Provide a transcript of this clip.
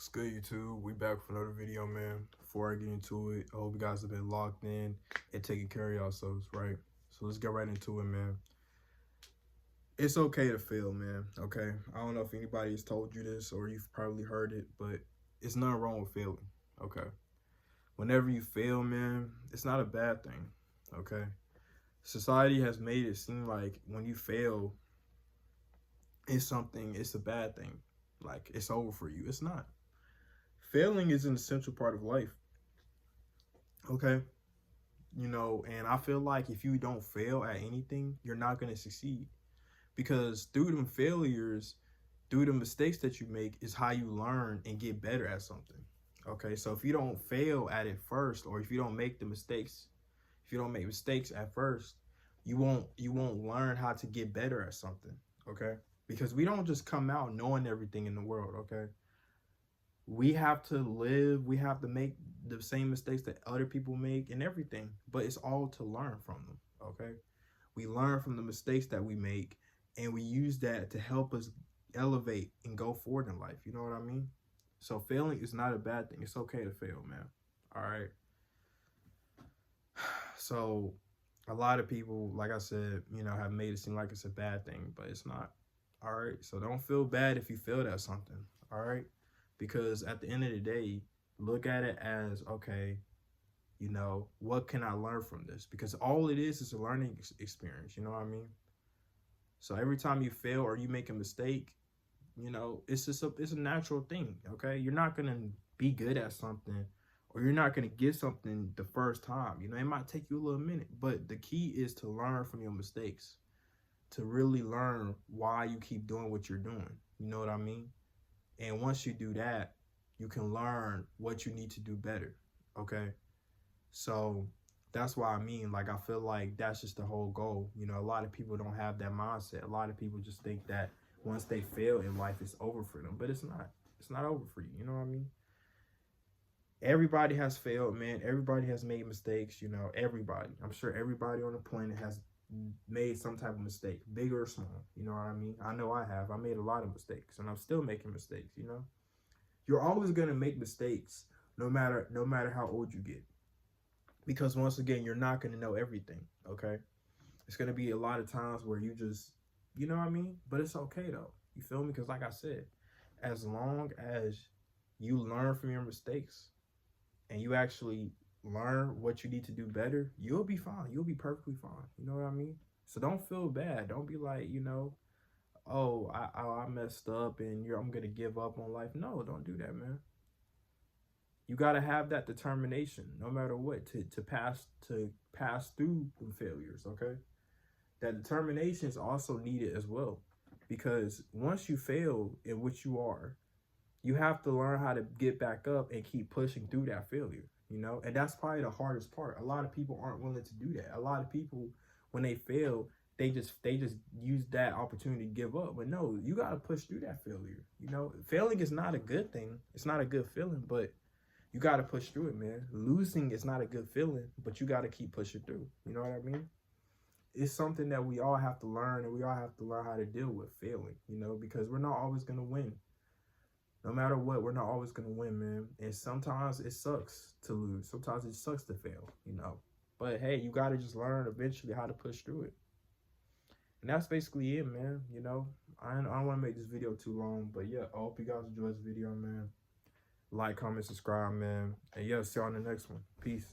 What's good, YouTube? We back with another video, man. Before I get into it, I hope you guys have been locked in and taking care of yourselves, right? So let's get right into it, man. It's okay to fail, man, okay? I don't know if anybody's told you this or you've probably heard it, but it's nothing wrong with failing, okay? Whenever you fail, man, it's not a bad thing, okay? Society has made it seem like when you fail, it's a bad thing. Like, it's over for you. It's not. Failing is an essential part of life, okay? And I feel like if you don't fail at anything, you're not going to succeed. Because through them failures, through the mistakes that you make is how you learn and get better at something. Okay, so if you don't fail at it first, or if you don't make mistakes at first, you won't learn how to get better at something. Okay, because we don't just come out knowing everything in the world. Okay, we have to make the same mistakes that other people make and everything, but it's all to learn from them. Okay, we learn from the mistakes that we make, and we use that to help us elevate and go forward in life. You know what I mean? So failing is not a bad thing. It's okay to fail, man. All right. So a lot of people, like I said, have made it seem like it's a bad thing, but it's not. All right. So don't feel bad if you failed at something. All right. Because at the end of the day, look at it as, okay, what can I learn from this? Because all it is a learning experience. You know what I mean? So every time you fail or you make a mistake, it's a natural thing. Okay, you're not gonna be good at something, or you're not gonna get something the first time. It might take you a little minute, but the key is to learn from your mistakes, to really learn why you keep doing what you're doing. You know what I mean? And once you do that, you can learn what you need to do better. Okay, so that's why like, I feel like that's just the whole goal. A lot of people don't have that mindset. A lot of people just think that once they fail in life, it's over for them. But it's not. It's not over for you. You know what I mean? Everybody has failed, man. Everybody has made mistakes. Everybody. I'm sure everybody on the planet has made some type of mistake, big or small. You know what I mean? I know I have. I made a lot of mistakes, and I'm still making mistakes. You're always gonna make mistakes, no matter how old you get. Because once again, you're not going to know everything, okay? It's going to be a lot of times where you just, you know what I mean? But it's okay, though. You feel me? Because like I said, as long as you learn from your mistakes and you actually learn what you need to do better, you'll be fine. You'll be perfectly fine. You know what I mean? So don't feel bad. Don't be like, oh, I messed up and I'm going to give up on life. No, don't do that, man. You gotta have that determination, no matter what, to pass through the failures. Okay, that determination is also needed as well, because once you fail in which you are, you have to learn how to get back up and keep pushing through that failure. And that's probably the hardest part. A lot of people aren't willing to do that. A lot of people, when they fail, they just use that opportunity to give up. But no, you gotta push through that failure. Failing is not a good thing. It's not a good feeling, but you got to push through it, man. Losing is not a good feeling, but you got to keep pushing through. You know what I mean? It's something that we all have to learn, and we all have to learn how to deal with failing, because we're not always going to win. No matter what, we're not always going to win, man. And sometimes it sucks to lose. Sometimes it sucks to fail, But, hey, you got to just learn eventually how to push through it. And that's basically it, man. I don't want to make this video too long, but, yeah, I hope you guys enjoy this video, man. Like, comment, subscribe, man. And yeah, see you on the next one. Peace.